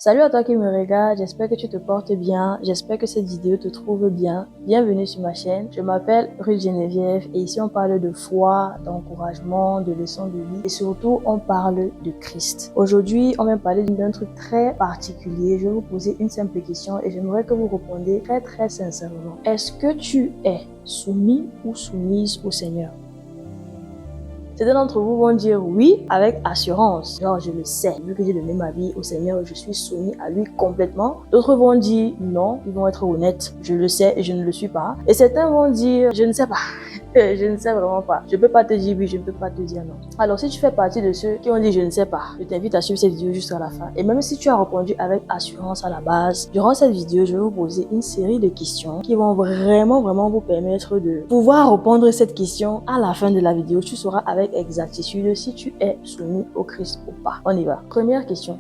Salut à toi qui me regarde, j'espère que tu te portes bien, j'espère que cette vidéo te trouve bien. Bienvenue sur ma chaîne, je m'appelle Ruth Geneviève et ici on parle de foi, d'encouragement, de leçons de vie et surtout on parle de Christ. Aujourd'hui on va parler d'un truc très particulier, je vais vous poser une simple question et j'aimerais que vous répondiez très sincèrement. Est-ce que tu es soumis ou soumise au Seigneur? Certains d'entre vous vont dire oui avec assurance. Genre, je le sais, vu que j'ai donné ma vie au Seigneur, je suis soumis à lui complètement. D'autres vont dire non, ils vont être honnêtes. Je le sais et je ne le suis pas. Et certains vont dire je ne sais pas. Je ne sais vraiment pas. Je ne peux pas te dire oui, je ne peux pas te dire non. Alors, si tu fais partie de ceux qui ont dit je ne sais pas, je t'invite à suivre cette vidéo jusqu'à la fin. Et même si tu as répondu avec assurance à la base, durant cette vidéo, je vais vous poser une série de questions qui vont vraiment vous permettre de pouvoir répondre à cette question à la fin de la vidéo. Tu sauras avec exactitude si tu es soumis au Christ ou pas. On y va. Première question.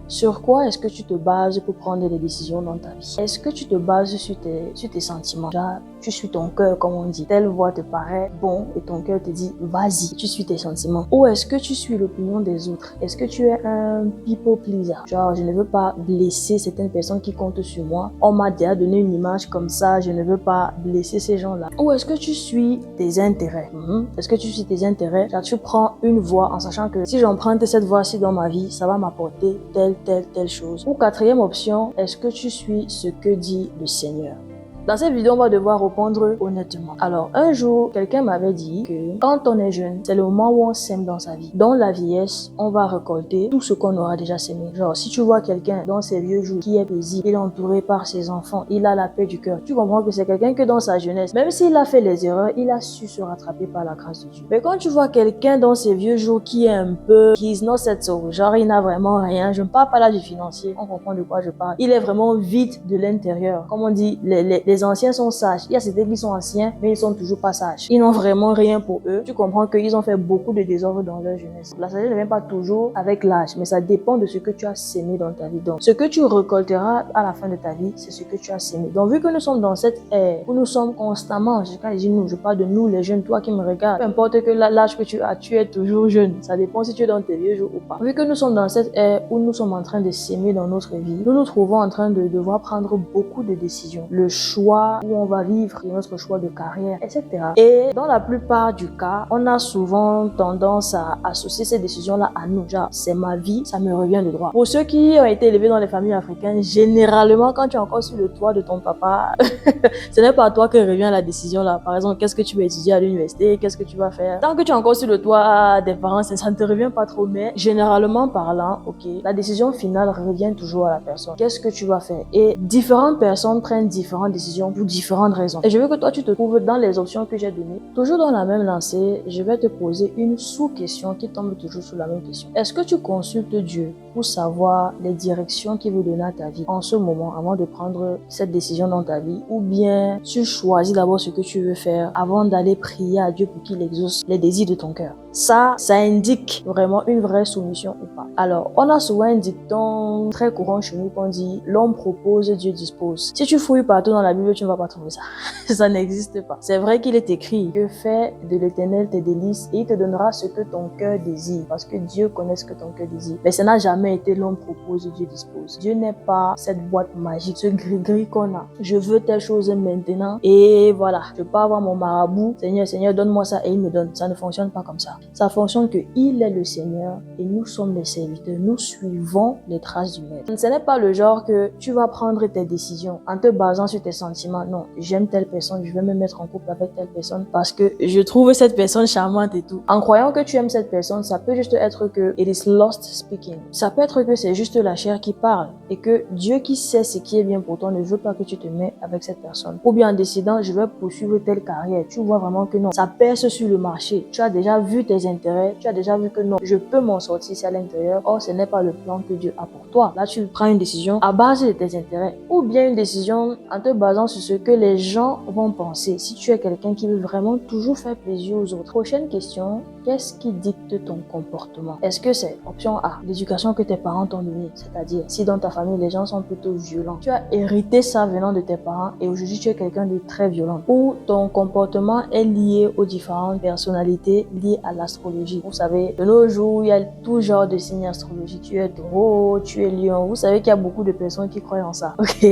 Sur quoi est-ce que tu te bases pour prendre des décisions dans ta vie? Est-ce que tu te bases sur tes sentiments? Genre, tu suis ton cœur, comme on dit. Telle voix te paraît bon et ton cœur te dit vas-y, tu suis tes sentiments. Ou est-ce que tu suis l'opinion des autres? Est-ce que tu es un people pleaser? Genre, je ne veux pas blesser certaines personnes qui comptent sur moi. On m'a déjà donné une image comme ça, je ne veux pas blesser ces gens-là. Ou est-ce que tu suis tes intérêts? Est-ce que tu suis tes intérêts? Genre, tu prends une voie en sachant que si j'emprunte cette voie-ci dans ma vie, ça va m'apporter telle chose. Ou quatrième option, est-ce que tu suis ce que dit le Seigneur? Dans cette vidéo, on va devoir répondre honnêtement. Alors, un jour, quelqu'un m'avait dit que quand on est jeune, c'est le moment où on sème dans sa vie. Dans la vieillesse, on va récolter tout ce qu'on aura déjà sémé. Genre, si tu vois quelqu'un dans ses vieux jours qui est paisible, il est entouré par ses enfants, il a la paix du cœur, tu comprends que c'est quelqu'un que dans sa jeunesse, même s'il a fait les erreurs, il a su se rattraper par la grâce de Dieu. Mais quand tu vois quelqu'un dans ses vieux jours qui est un peu, he's not settled, genre il n'a vraiment rien, je ne parle pas là du financier, on comprend de quoi je parle. Il est vraiment vide de l'intérieur. Comme on dit, les anciens sont sages. Il y a certains qui sont anciens, mais ils sont toujours pas sages. Ils n'ont vraiment rien pour eux. Tu comprends qu'ils ont fait beaucoup de désordre dans leur jeunesse. La sagesse ne vient pas toujours avec l'âge, mais ça dépend de ce que tu as sémé dans ta vie. Donc, ce que tu récolteras à la fin de ta vie, c'est ce que tu as sémé. Donc, vu que nous sommes dans cette ère où nous sommes constamment, quand je dis nous, je parle de nous les jeunes, toi qui me regardes, peu importe que l'âge que tu as, tu es toujours jeune. Ça dépend si tu es dans tes vieux jours ou pas. Vu que nous sommes dans cette ère où nous sommes en train de s'aimer dans notre vie, nous nous trouvons en train de devoir prendre beaucoup de décisions. Le choix où on va vivre, notre choix de carrière, etc. Et dans la plupart du cas, on a souvent tendance à associer ces décisions-là à nous. Genre, c'est ma vie, ça me revient de droit. Pour ceux qui ont été élevés dans les familles africaines, généralement, quand tu es encore sur le toit de ton papa, ce n'est pas à toi que revient la décision là. Par exemple, qu'est-ce que tu vas étudier à l'université, qu'est-ce que tu vas faire. Tant que tu es encore sur le toit des parents, ça ne te revient pas trop, mais généralement parlant, ok, la décision finale revient toujours à la personne. Qu'est-ce que tu vas faire? Et différentes personnes prennent différentes décisions pour différentes raisons. Et je veux que toi, tu te trouves dans les options que j'ai données. Toujours dans la même lancée, je vais te poser une sous-question qui tombe toujours sur la même question. Est-ce que tu consultes Dieu pour savoir les directions qu'il veut donner à ta vie en ce moment avant de prendre cette décision dans ta vie? Ou bien tu choisis d'abord ce que tu veux faire avant d'aller prier à Dieu pour qu'il exauce les désirs de ton cœur? Ça indique vraiment une vraie soumission ou pas. Alors, on a souvent un dicton très courant chez nous qu'on dit « l'homme propose, Dieu dispose ». Si tu fouilles partout dans la Bible, tu ne vas pas trouver ça. Ça n'existe pas. C'est vrai qu'il est écrit que fais de l'Éternel tes délices et il te donnera ce que ton cœur désire parce que Dieu connaît ce que ton cœur désire. Mais ça n'a jamais été l'homme propose, Dieu dispose. Dieu n'est pas cette boîte magique, ce gris-gris qu'on a. Je veux telle chose maintenant et voilà. Je peux avoir mon marabout. Seigneur, donne-moi ça et il me donne. Ça ne fonctionne pas comme ça. Ça fonctionne que il est le Seigneur et nous sommes les serviteurs. Nous suivons les traces du Maître. Ce n'est pas le genre que tu vas prendre tes décisions en te basant sur tes sentiments. Non, j'aime telle personne, je vais me mettre en couple avec telle personne parce que je trouve cette personne charmante et tout. En croyant que tu aimes cette personne, ça peut juste être que it is lost speaking. Ça peut être que c'est juste la chair qui parle et que Dieu qui sait ce qui est bien pour toi ne veut pas que tu te mets avec cette personne. Ou bien en décidant, je vais poursuivre telle carrière. Tu vois vraiment que non, ça perce sur le marché. Tu as déjà vu tes intérêts, tu as déjà vu que non, je peux m'en sortir à l'intérieur. Or, ce n'est pas le plan que Dieu a pour toi. Là, tu prends une décision à base de tes intérêts ou bien une décision en te basant sur ce que les gens vont penser. Si tu es quelqu'un qui veut vraiment toujours faire plaisir aux autres. Prochaine question, qu'est-ce qui dicte ton comportement? Est-ce que c'est option A, l'éducation que tes parents t'ont donnée, c'est-à-dire si dans ta famille les gens sont plutôt violents, tu as hérité ça venant de tes parents et aujourd'hui tu es quelqu'un de très violent, ou ton comportement est lié aux différentes personnalités liées à la l'astrologie. Vous savez, de nos jours, il y a tout genre de signes astrologiques. Tu es taureau, tu es lion. Vous savez qu'il y a beaucoup de personnes qui croient en ça. Ok,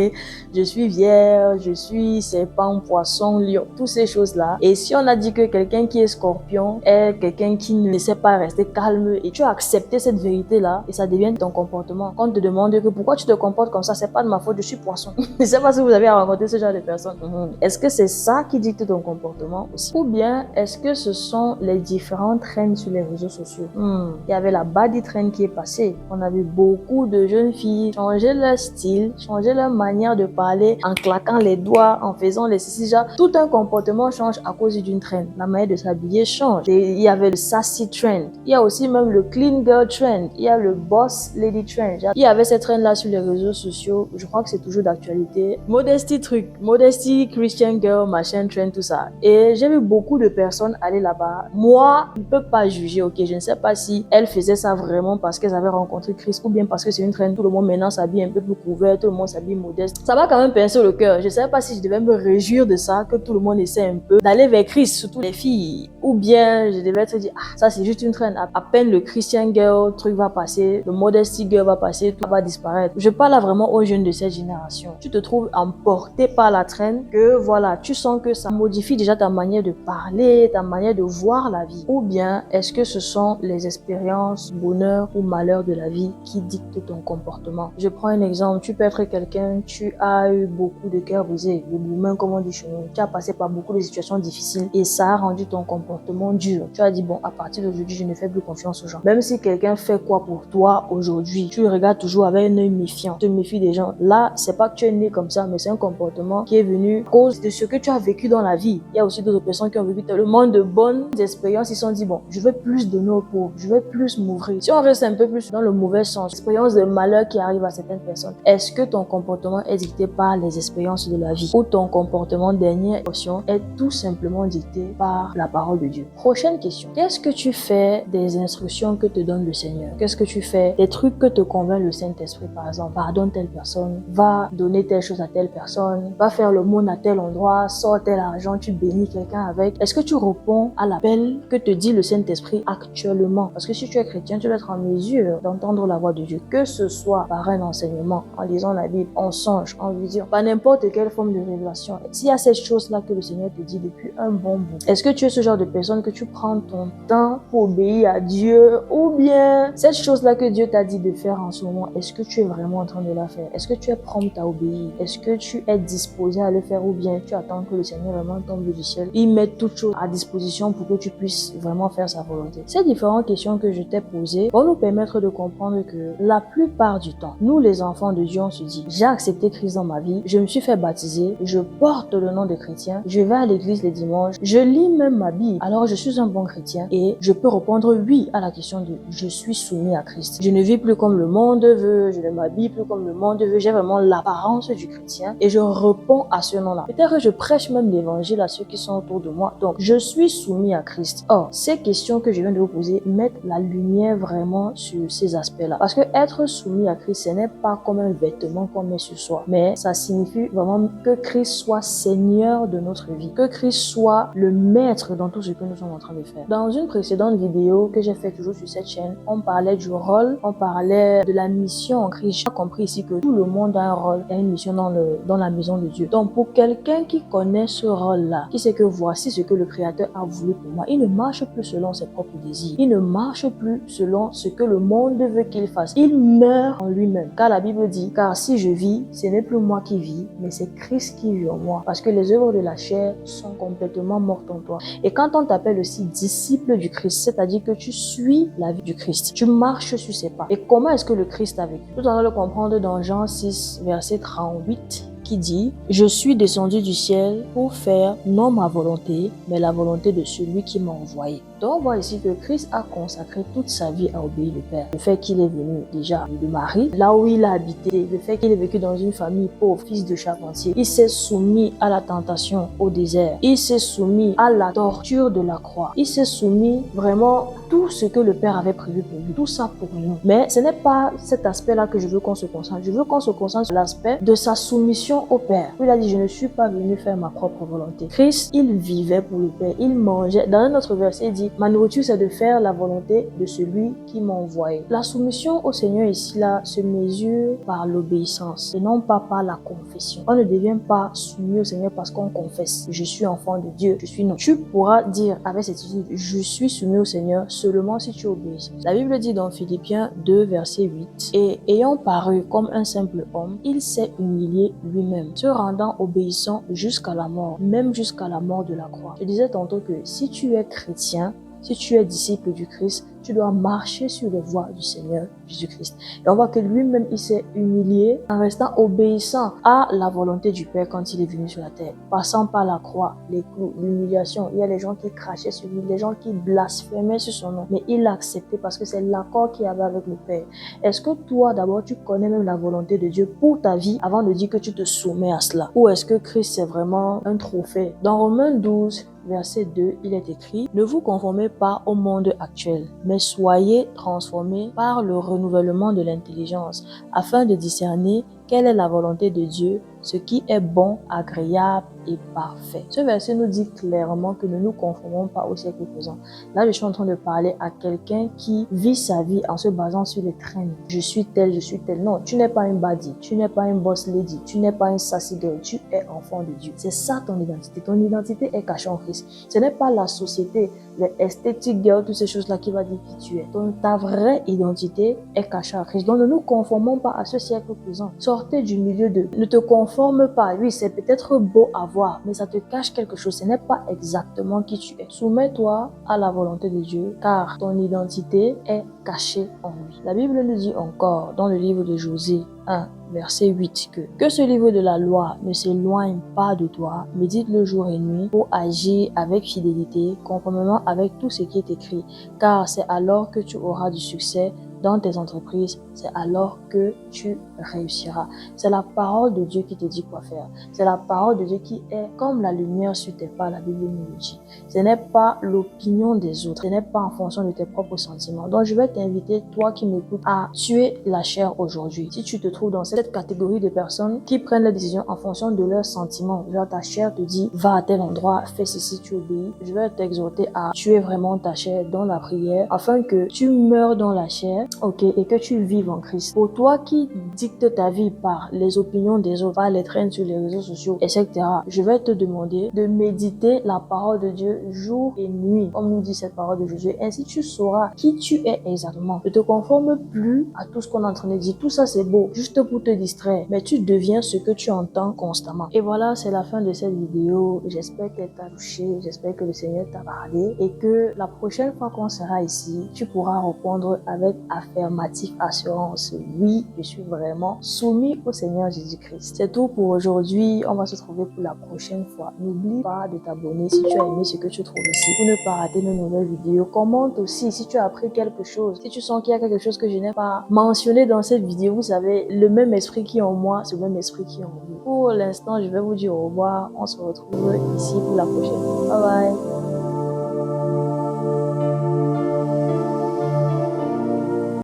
je suis vierge, je suis serpent, poisson, lion, toutes ces choses-là. Et si on a dit que quelqu'un qui est scorpion est quelqu'un qui ne sait pas rester calme et tu as accepté cette vérité-là et ça devient ton comportement. Quand on te demande que pourquoi tu te comportes comme ça, c'est pas de ma faute, je suis poisson. Je ne sais pas si vous avez rencontré ce genre de personnes. Est-ce que c'est ça qui dicte ton comportement aussi? Ou bien est-ce que ce sont les différents trends sur les réseaux sociaux? Il y avait la body trend qui est passée. On a vu beaucoup de jeunes filles changer leur style, changer leur manière de parler en claquant les doigts, en faisant les ceci, genre. Tout un comportement change à cause d'une trend. La manière de s'habiller change. Et il y avait le sassy trend. Il y a aussi même le clean girl trend. Il y a le boss lady trend. Il y avait ces trends-là sur les réseaux sociaux. Je crois que c'est toujours d'actualité. Modesty truc, modesty Christian girl, machin trend, tout ça. Et j'ai vu beaucoup de personnes aller là-bas. Moi, je ne peux pas juger, ok. Je ne sais pas si elles faisaient ça vraiment parce qu'elles avaient rencontré Christ ou bien parce que c'est une trend. Tout le monde maintenant s'habille un peu plus couvert, tout le monde s'habille modeste. Ça va quand même pincer le cœur. Je ne sais pas si je devais me réjouir de ça, que tout le monde essaie un peu d'aller vers Christ, surtout les filles. Ou bien je devais te dire, ça c'est juste une trend. À peine le Christian girl truc va passer, le modesty girl va passer, tout va disparaître. Je parle là vraiment aux jeunes de cette génération. Tu te trouves emporté par la trend, que voilà, tu sens que ça modifie déjà ta manière de parler, ta manière de voir la vie. Ou bien est-ce que ce sont les expériences, bonheur ou malheur de la vie qui dictent ton comportement? Je prends un exemple. Tu peux être quelqu'un, tu as eu beaucoup de cœur brisé, le boumain comme on dit chez nous. Tu as passé par beaucoup de situations difficiles et ça a rendu ton comportement dur. Tu as dit bon, à partir d'aujourd'hui, je ne fais plus confiance aux gens. Même si quelqu'un fait quoi pour toi aujourd'hui, tu le regardes toujours avec un œil méfiant. Tu te méfies des gens. Là, c'est pas que tu es né comme ça, mais c'est un comportement qui est venu à cause de ce que tu as vécu dans la vie. Il y a aussi d'autres personnes qui ont vécu tellement de bonnes expériences. Ils se sont dit bon, je veux plus donner aux pauvres, je veux plus m'ouvrir. Si on reste un peu plus dans le mauvais sens, expérience de malheur qui arrive à certaines personnes, est-ce que ton comportement est dicté par les expériences de la vie ou ton comportement, dernière option, est tout simplement dicté par la parole de Dieu? Prochaine question. Qu'est-ce que tu fais des instructions que te donne le Seigneur? Qu'est-ce que tu fais des trucs que te convainc le Saint-Esprit? Par exemple, pardonne telle personne, va donner telle chose à telle personne, va faire le monde à tel endroit, sors tel argent, tu bénis quelqu'un avec. Est-ce que tu réponds à l'appel que te dit le Saint-Esprit actuellement? Parce que si tu es chrétien, tu dois être en mesure d'entendre la voix de Dieu, que ce soit par un enseignement, en lisant la Bible, en songe, en vision, par n'importe quelle forme de révélation. S'il y a cette chose-là que le Seigneur te dit depuis un bon bout, est-ce que tu es ce genre de personne que tu prends ton temps pour obéir à Dieu, ou bien cette chose-là que Dieu t'a dit de faire en ce moment, est-ce que tu es vraiment en train de la faire? Est-ce que tu es prompte à obéir? Est-ce que tu es disposé à le faire, ou bien tu attends que le Seigneur vraiment tombe du ciel, il met toutes choses à disposition pour que tu puisses vraiment faire sa volonté? Ces différentes questions que je t'ai posées vont nous permettre de comprendre que la plupart du temps, nous les enfants de Dieu, on se dit, j'ai accepté Christ dans ma vie, je me suis fait baptiser, je porte le nom de chrétien, je vais à l'église les dimanches, je lis même ma Bible, alors je suis un bon chrétien et je peux répondre oui à la question de je suis soumis à Christ. Je ne vis plus comme le monde veut, je ne m'habille plus comme le monde veut, j'ai vraiment l'apparence du chrétien et je réponds à ce nom-là. Peut-être que je prêche même l'évangile à ceux qui sont autour de moi. Donc, je suis soumis à Christ. Or, ces questions que je viens de vous poser mettent la lumière vraiment sur ces aspects-là. Parce que être soumis à Christ, ce n'est pas comme un vêtement qu'on met sur soi, mais ça signifie vraiment que Christ soit Seigneur de notre vie, que Christ soit le maître dans tout ce que nous sommes en train de faire. Dans une précédente vidéo que j'ai fait toujours sur cette chaîne, on parlait du rôle, on parlait de la mission en Christ. J'ai compris ici que tout le monde a un rôle et une mission dans la maison de Dieu. Donc pour quelqu'un qui connaît ce rôle-là, qui sait que voici ce que le Créateur a voulu pour moi, il ne marche plus selon ses propres désirs. Il ne marche plus selon ce que le monde veut qu'il fasse. Il meurt en lui-même. Car la Bible dit, car si je vis, ce n'est plus moi qui vis, mais c'est Christ qui vit en moi. Parce que les œuvres de la chair sont complètement mortes en toi. Et quand on t'appelle aussi disciple du Christ, c'est-à-dire que tu suis la vie du Christ, tu marches sur ses pas. Et comment est-ce que le Christ a vécu? Tout en le comprendre dans Jean 6, verset 38. Qui dit « Je suis descendu du ciel pour faire non ma volonté, mais la volonté de celui qui m'a envoyé. » Donc on voit ici que Christ a consacré toute sa vie à obéir le Père. Le fait qu'il est venu déjà de Marie, là où il a habité, le fait qu'il ait vécu dans une famille pauvre, fils de charpentier, il s'est soumis à la tentation au désert, il s'est soumis à la torture de la croix, il s'est soumis vraiment à tout ce que le Père avait prévu pour lui, tout ça pour nous. Mais ce n'est pas cet aspect-là que je veux qu'on se concentre. Je veux qu'on se concentre sur l'aspect de sa soumission au Père. Il a dit, je ne suis pas venu faire ma propre volonté. Christ, il vivait pour le Père, il mangeait. Dans un autre verset, il dit, ma nourriture, c'est de faire la volonté de celui qui m'a envoyé. La soumission au Seigneur ici, là, se mesure par l'obéissance et non pas par la confession. On ne devient pas soumis au Seigneur parce qu'on confesse. Je suis enfant de Dieu, je suis non. Tu pourras dire avec cette attitude, je suis soumis au Seigneur seulement si tu obéis. La Bible dit dans Philippiens 2, verset 8, et ayant paru comme un simple homme, il s'est humilié lui-même, se rendant obéissant jusqu'à la mort, même jusqu'à la mort de la croix. Je disais tantôt que si tu es chrétien, si tu es disciple du Christ, tu dois marcher sur les voies du Seigneur Jésus-Christ. Et on voit que lui-même, il s'est humilié en restant obéissant à la volonté du Père quand il est venu sur la terre. Passant par la croix, les clous, l'humiliation. Il y a les gens qui crachaient sur lui, les gens qui blasphémaient sur son nom. Mais il l'a accepté parce que c'est l'accord qu'il avait avec le Père. Est-ce que toi, d'abord, tu connais même la volonté de Dieu pour ta vie avant de dire que tu te soumets à cela? Ou est-ce que Christ, c'est vraiment un trophée? Dans Romains 12, verset 2, il est écrit, ne vous conformez pas au monde actuel, mais soyez transformés par le renouvellement de l'intelligence, afin de discerner quelle est la volonté de Dieu, ce qui est bon, agréable et parfait. Ce verset nous dit clairement que ne nous conformons pas au siècle présent. Là, je suis en train de parler à quelqu'un qui vit sa vie en se basant sur les trains. Je suis tel, je suis tel. Non, tu n'es pas une baddie, tu n'es pas une boss lady, tu n'es pas une sassy girl, tu es enfant de Dieu. C'est ça ton identité. Ton identité est cachée en Christ. Ce n'est pas la société, les aesthetic girls, toutes ces choses-là qui va dire qui tu es. Donc, ta vraie identité est cachée en Christ. Donc, ne nous conformons pas à ce siècle présent. Sortez du milieu de... Ne te conforme pas. Oui, c'est peut-être beau à voir, mais ça te cache quelque chose. Ce n'est pas exactement qui tu es. Soumets-toi à la volonté de Dieu, car ton identité est cachée en lui. La Bible nous dit encore, dans le livre de Josée 1, verset 8, que ce livre de la loi ne s'éloigne pas de toi, médite-le jour et nuit pour agir avec fidélité, conformément avec tout ce qui est écrit, car c'est alors que tu auras du succès dans tes entreprises, c'est alors que tu réussiras. C'est la parole de Dieu qui te dit quoi faire. C'est la parole de Dieu qui est comme la lumière sur tes pas, la Bible nous le dit. Ce n'est pas l'opinion des autres, ce n'est pas en fonction de tes propres sentiments. Donc je vais t'inviter, toi qui m'écoutes, à tuer la chair aujourd'hui. Si tu te trouves dans cette catégorie de personnes qui prennent les décisions en fonction de leurs sentiments, genre ta chair te dit, va à tel endroit, fais ceci, tu obéis. Je vais t'exhorter à tuer vraiment ta chair dans la prière, afin que tu meurs dans la chair, ok, et que tu vives en Christ. Pour toi qui dicte ta vie par les opinions des autres, par les traînes sur les réseaux sociaux, etc., je vais te demander de méditer la parole de Dieu jour et nuit, comme nous dit cette parole de Jésus. Ainsi tu sauras qui tu es exactement. Ne te conforme plus à tout ce qu'on est en train de dire. Tout ça c'est beau, juste pour te distraire, mais tu deviens ce que tu entends constamment. Et voilà, c'est la fin de cette vidéo. J'espère qu'elle t'a touché, j'espère que le Seigneur t'a parlé et que la prochaine fois qu'on sera ici, tu pourras répondre avec affirmatif, assurance. Oui, je suis vraiment soumis au Seigneur Jésus-Christ. C'est tout pour aujourd'hui. On va se retrouver pour la prochaine fois. N'oublie pas de t'abonner si tu as aimé ce que tu trouves ici pour ne pas rater nos nouvelles vidéos. Commente aussi si tu as appris quelque chose. Si tu sens qu'il y a quelque chose que je n'ai pas mentionné dans cette vidéo, vous savez, le même esprit qui est en moi, c'est le même esprit qui est en vous. Pour l'instant, je vais vous dire au revoir. On se retrouve ici pour la prochaine. Bye bye.